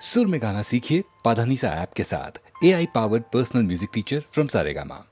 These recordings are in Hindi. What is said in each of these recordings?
सुर में गाना सीखिए पाधानीसा ऐप के साथ। AI powered personal music teacher from Saregama.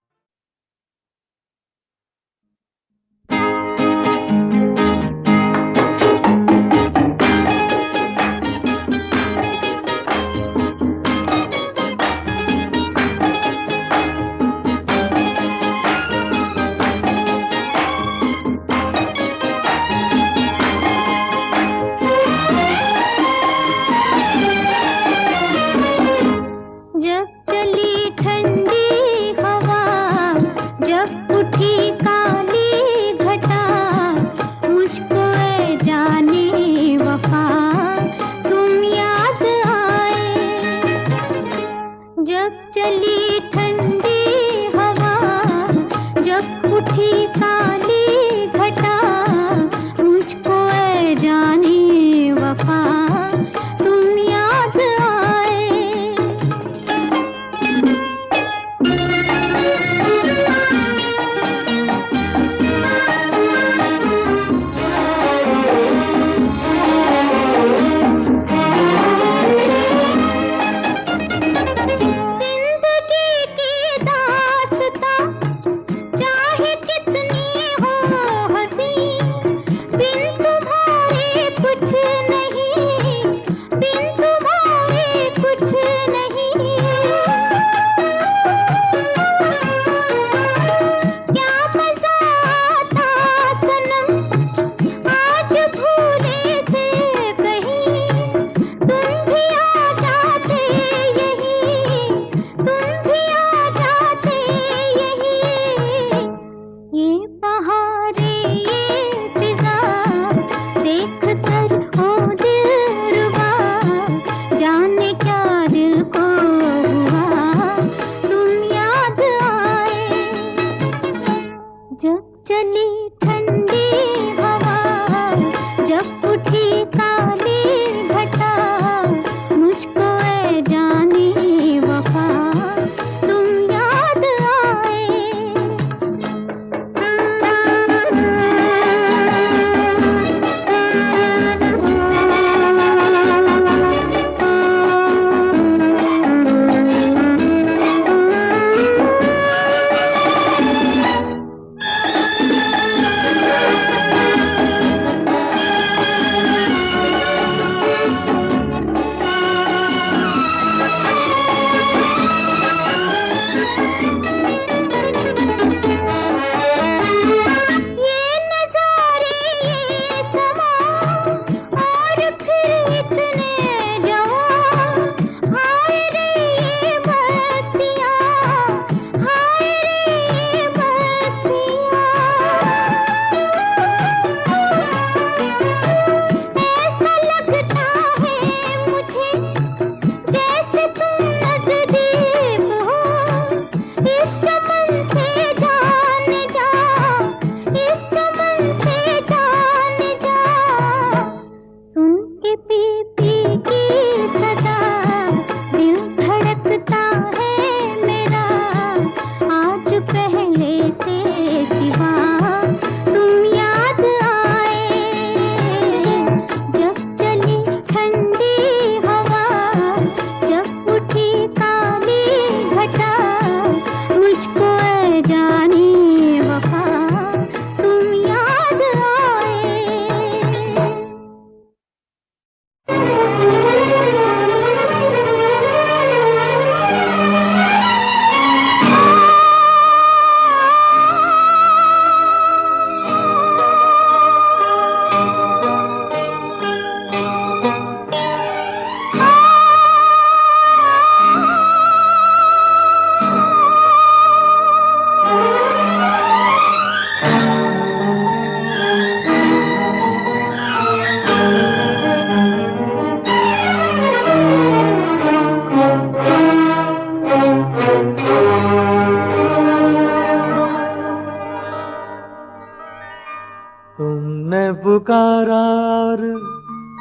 पुकारा और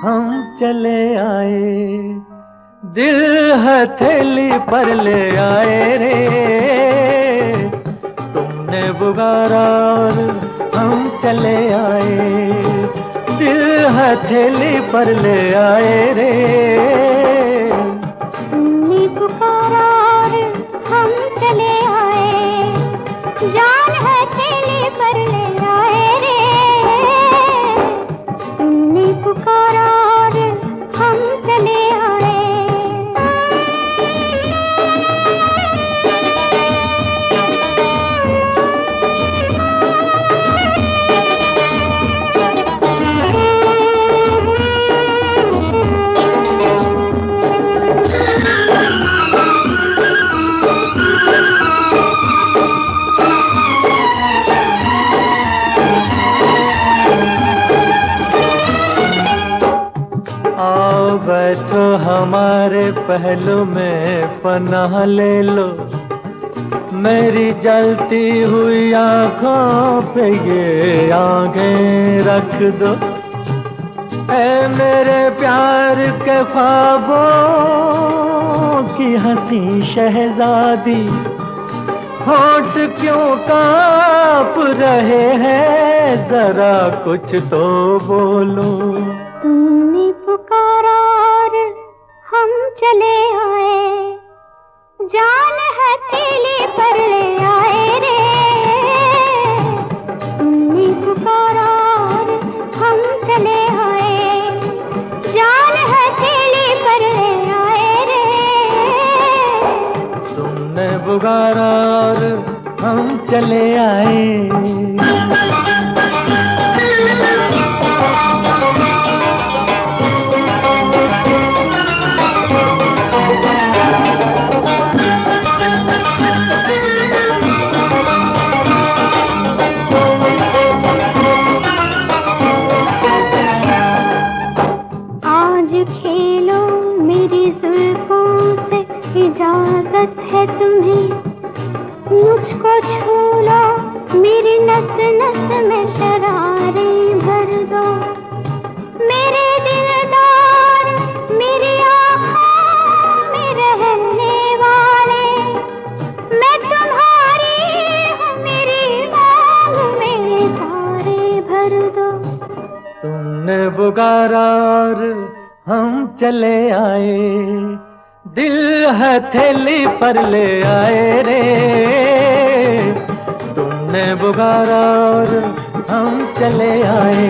हम चले आए, दिल हथेली पर ले आए रे। तुमने पुकारा और हम चले आए, दिल हथेली पर ले आए रे। हमारे पहलू में पनाह ले लो, मेरी जलती हुई आँखों पे ये आँखें रख दो। ऐ मेरे प्यार के ख्वाबों की हंसी शहजादी, होठ क्यों कांप रहे हैं, जरा कुछ तो बोलो। तुमने पुकारा और हम चले आए, जान हथेली पर ले आए रे। तुमने पुकारा और हम चले आए, जान हथेली पर ले आए रे। तुमने पुकारा और हम चले आए। खेलो मेरी जुल्फों से, इजाजत है तुम्हें। मुझको छू लो, मेरी नस नस में शरारें भर दो। मेरे दिलदार, मेरी आँखों में रहने वाले, मैं तुम्हारी हूँ, मेरी मांग में तारे भर दो। तुमने पुकारा और हम चले आए, दिल हथेली पर ले आए रे। तुमने पुकारा और हम चले आए,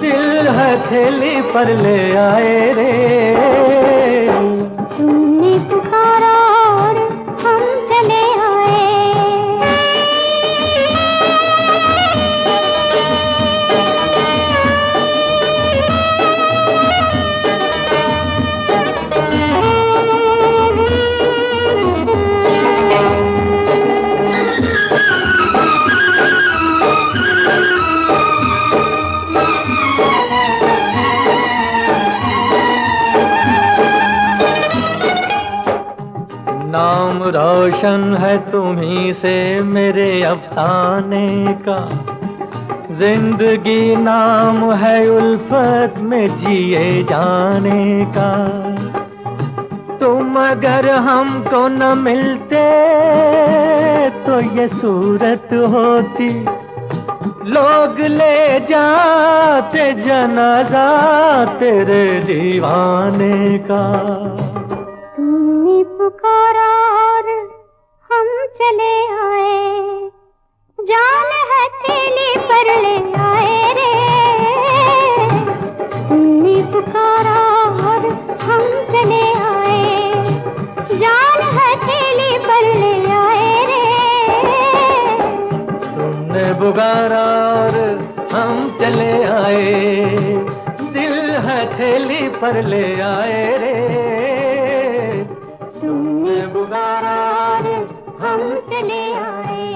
दिल हथेली पर ले आए रे। तुमने पुकारा और हम चले आए। नाम रोशन है तुम्ही से मेरे अफसाने का, जिंदगी नाम है उल्फत में जिए जाने का। तुम अगर हमको न मिलते तो ये सूरत होती, लोग ले जाते जनाजा तेरे दीवाने का। तुमने पुकारा और हम चले आए, जान हथेली पर ले आए रे। तुमने पुकारा और हम चले आए, जान हथेली पर ले आए रे। तुमने पुकारा और हम चले आए, दिल हथेली पर ले आए रे। तुमने पुकारा और हम चले आए।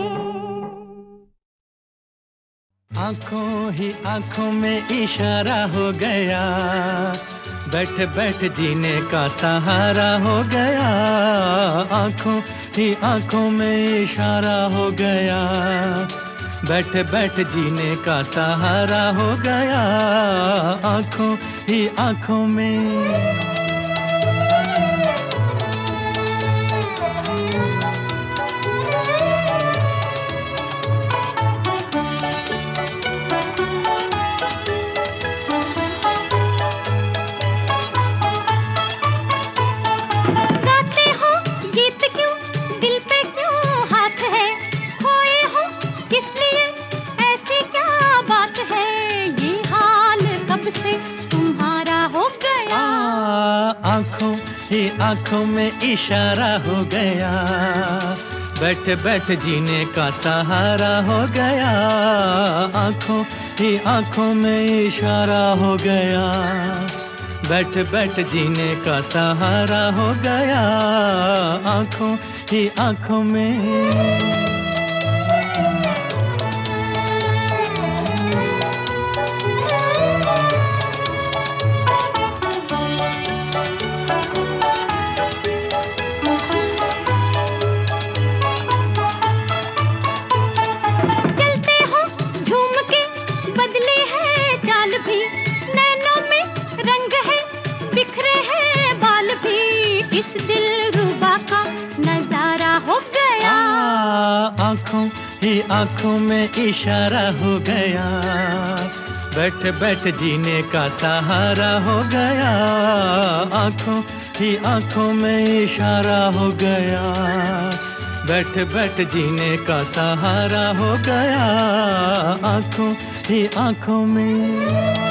आंखों ही आंखों में इशारा हो गया, बैठ बैठ जीने का सहारा हो गया। आंखों ही आंखों में इशारा हो गया, बैठ बैठ जीने का सहारा हो गया। आंखों ही आंखों में आंखों में इशारा हो गया, बैठ बैठ जीने का सहारा हो गया। आंखों ही आंखों में इशारा हो गया, बैठ बैठ जीने का सहारा हो गया। आंखों ही आंखों में इस दिलरुबा का नजारा हो गया। आँखों ही आँखों में इशारा हो गया, बैठ बैठ जीने का सहारा हो गया। आँखों ही आँखों में इशारा हो गया, बैठ बैठ जीने का सहारा हो गया। आँखों ही आँखों में।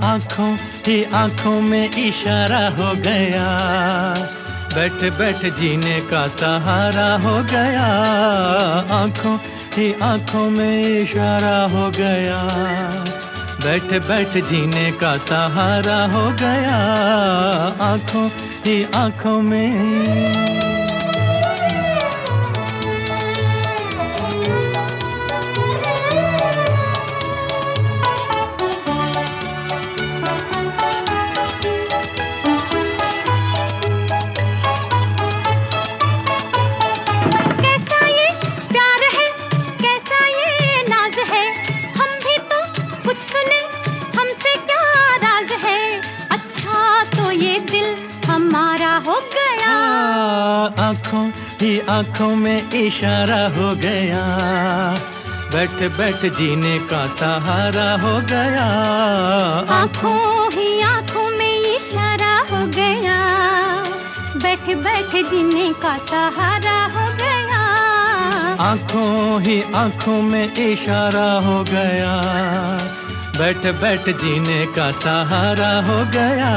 आँखों ही आँखों में इशारा हो गया, बैठ बैठ जीने का सहारा हो गया। आँखों ही आँखों में इशारा हो गया, बैठ बैठ जीने का सहारा हो गया। आँखों ही आँखों में। आँखों ही आँखों में इशारा हो गया, बैठ बैठ जीने का सहारा हो गया। आँखों ही आँखों में इशारा हो गया, बैठ बैठ जीने का सहारा हो गया। आँखों ही आँखों में इशारा हो गया, बैठ बैठ जीने का सहारा हो गया।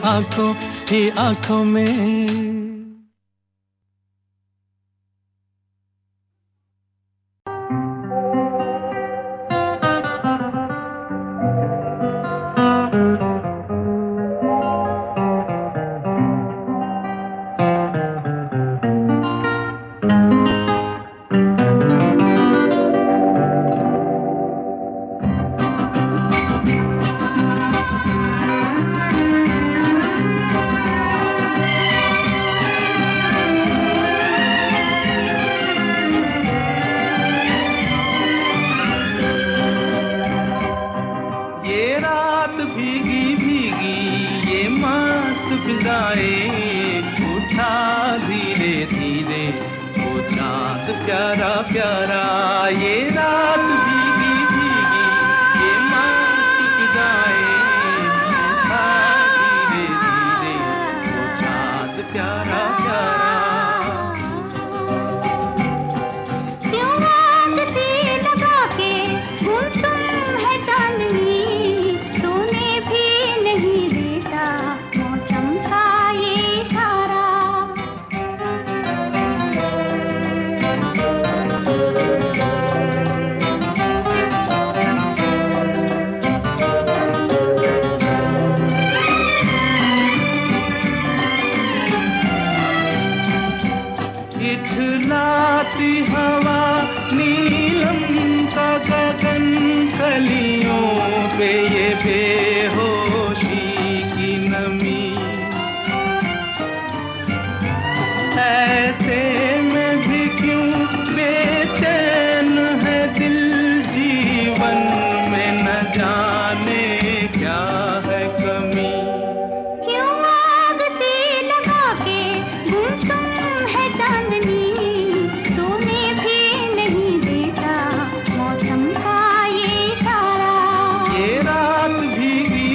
आँखों ही आँखों में। प्यारा प्यारा ये रात भीगी भीगी, ये मस्त फिजाएं उठा धीरे धीरे, वो चाँद प्यारा प्यारा। क्यों आग सी लगा के गुमसुम है चांदनी, सोने भी नहीं देता मौसम का ये इशारा। इठलाती हवा नीलम का गगन, कलियों पे ये बेहोशी की नमी, ऐसे में भी क्यों बेचैन है दिल, जीवन में न जाने क्या है कमी। क्यों आग सी लगा के गुमसुम है चांदनी, सोने भी नहीं देता मौसम का ये इशारा। ये रात भीगी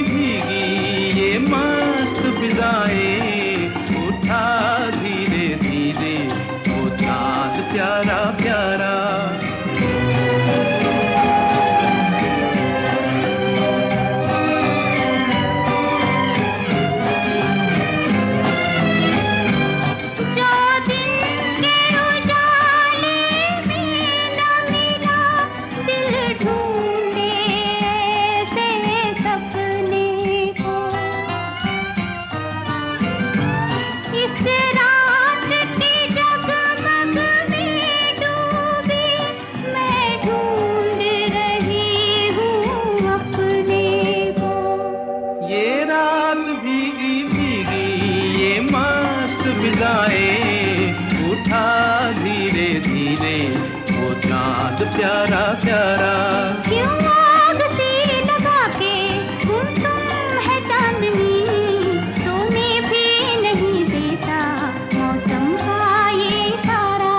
फिजाएं, उठा धीरे धीरे वो चांद प्यारा प्यारा। क्यों आग सी लगा के गुमसुम है चांदनी, सोने भी नहीं देता मौसम का ये इशारा।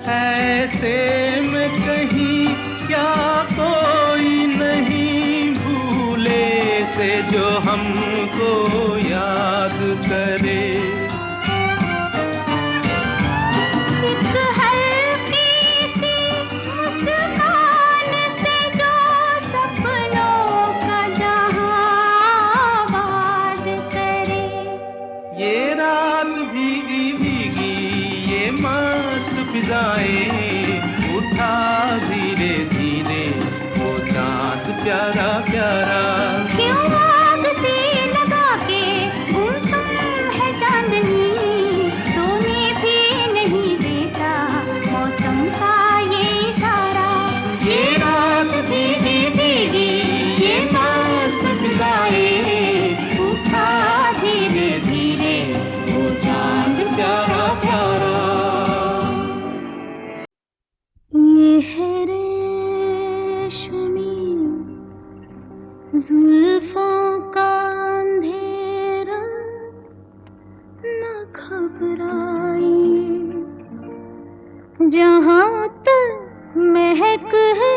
ऐसे में कहीं क्या कोई नहीं भूले से जो हमको याद करे। एक हल्की सी मुस्कान से जो सपनों का जहां आबाद करे। ये रात भीगी भीगी ये मस्त फिजाएं, उठा धीरे धीरे वो चांद प्यारा प्यारा। क्यों आग सी लगा के गुमसुम है चांदनी, सोने भी नहीं देता मौसम का ये इशारा। ये रात भीगी भीगी ये मस्त फिजाएं, उठा धीरे धीरे वो चांद प्यारा प्यारा। ये है रेशमी जुल्फों का अंधेरा, न घबराइए जहाँ तक महक है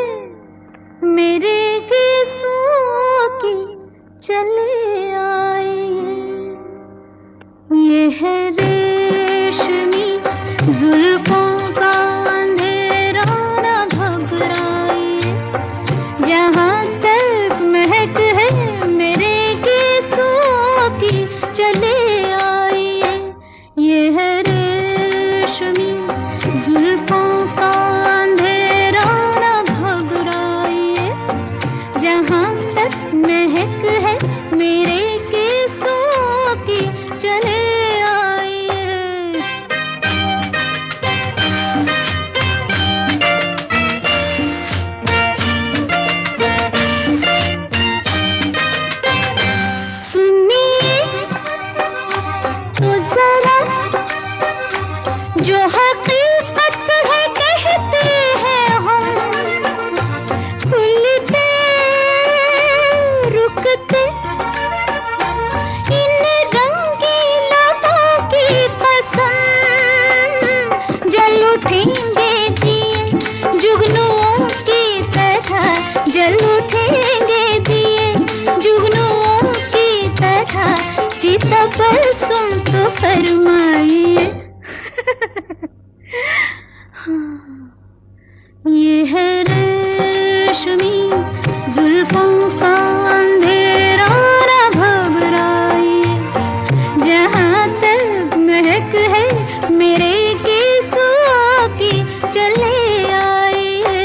मेरे गीसों की, चले आइए। ये है रेशमी जुल्फों का अंधेरा, न घबराइए जहाँ तक महक है मेरे गीसों की, चले आइए। ये है रेशमी जुल्फों का अंधेरा, न घबराइए जहाँ तक महक है मेरे गीसों की, चले आइए। सुनिए तो जरा जो हकीकत है कहते हैं हम, खुलते रुकते इन रंगीला की कसम, जल उठेंगे दिए जुगनुओं की तरह, जल उठेंगे दिए जुगनुओं की तरह, चिता पर सुन तो फरमाइए। ये है रेशमी जुल्फों का अंधेरा, न घबराइए जहाँ तक महक है मेरे गीसों की, चले आइए।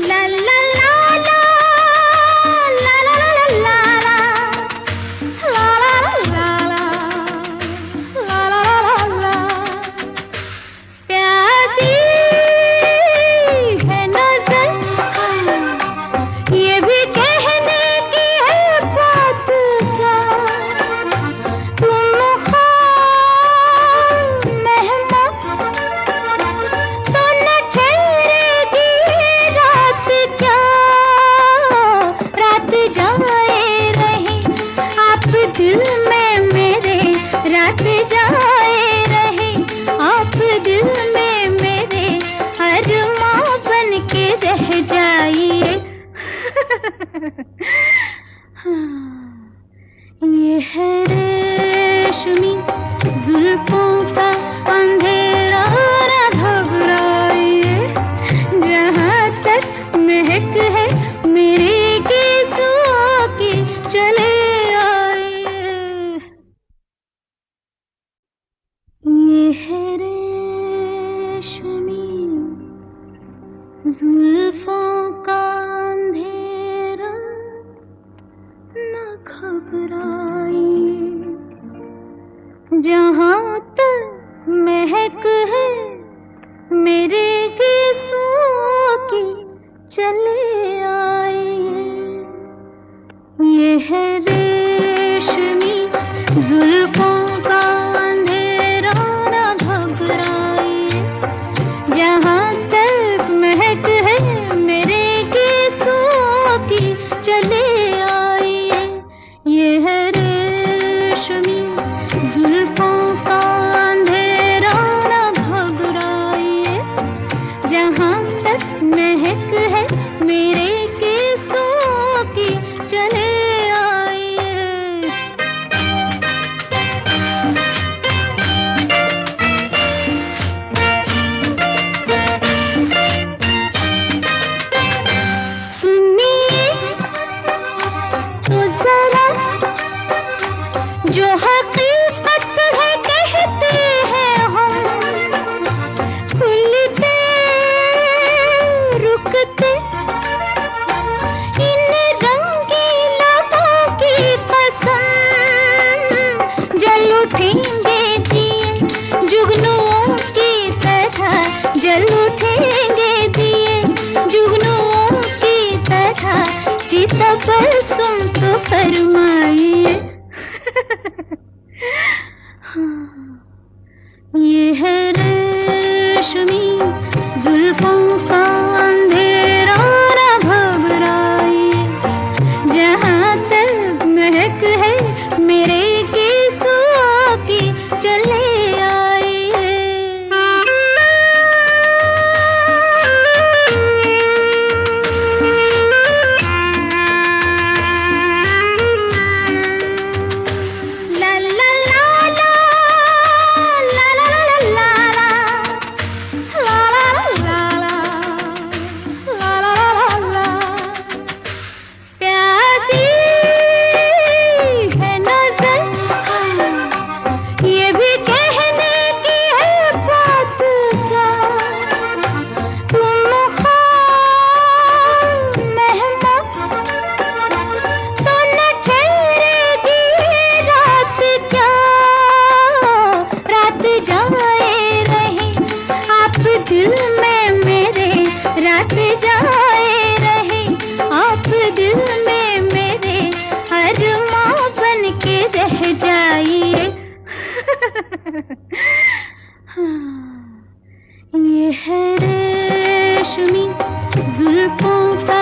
ला ला ला ला, ला ला ला ला ला, ला ला ला ला, ला ला। प्यासी है नजर, ये भी कहने की है बात क्या, तुम खाब मेहमान तो न ठहरेगी रात क्या, रात जाए रहे आप दिल में मेरे, रात जाए रहे आप दिल में मेरे, अरमां बन के रह जाइए। ये है रेशमी जुल्फों का अंधेरा, न घबराइए जहाँ तक महक है मेरे गीसों की, चले आइए। ये है रेशमी जुल्फों का अंधेरा न घबराइए, जहाँ तक महक है मेरे गीतों की चले आइए। ये है रेशमी जुल्फों का अंधेरा न घबराइए, जहाँ तक महक है मेरे गीतों की चले आइए। ये है रेशमी जुल्फों का अंधेरा न घबराइए, जहाँ तक महक है मेरे गीतों की चले आइए। सुनिए तो जरा जो हकीकत है कहते हैं हम, खुलते रुकते इन रंगीला की कसम, जल उठेंगे दिए जुगनुओं की तरह, जल उठेंगे दिए जुगनुओं की तरह, चिता पर सुन तो फरमाइए। ये है रेशमी जुल्फों का अंधेरा न घबराइए, जहाँ तक महक है मेरे गीतों की चले आइए। ला ला ला ला ला ला ला ला ला ला ला, प्यासी है नजर, ये भी कहने की है बात क्या, तुम खाब मेहमान तो न ठहरेगी रात क्या, रात जाए रहे आप दिल में मेरे, रात जाए रहे आप दिल में मेरे, अरमां बन के रह जाइए। ये है रेशमी जुल्फों का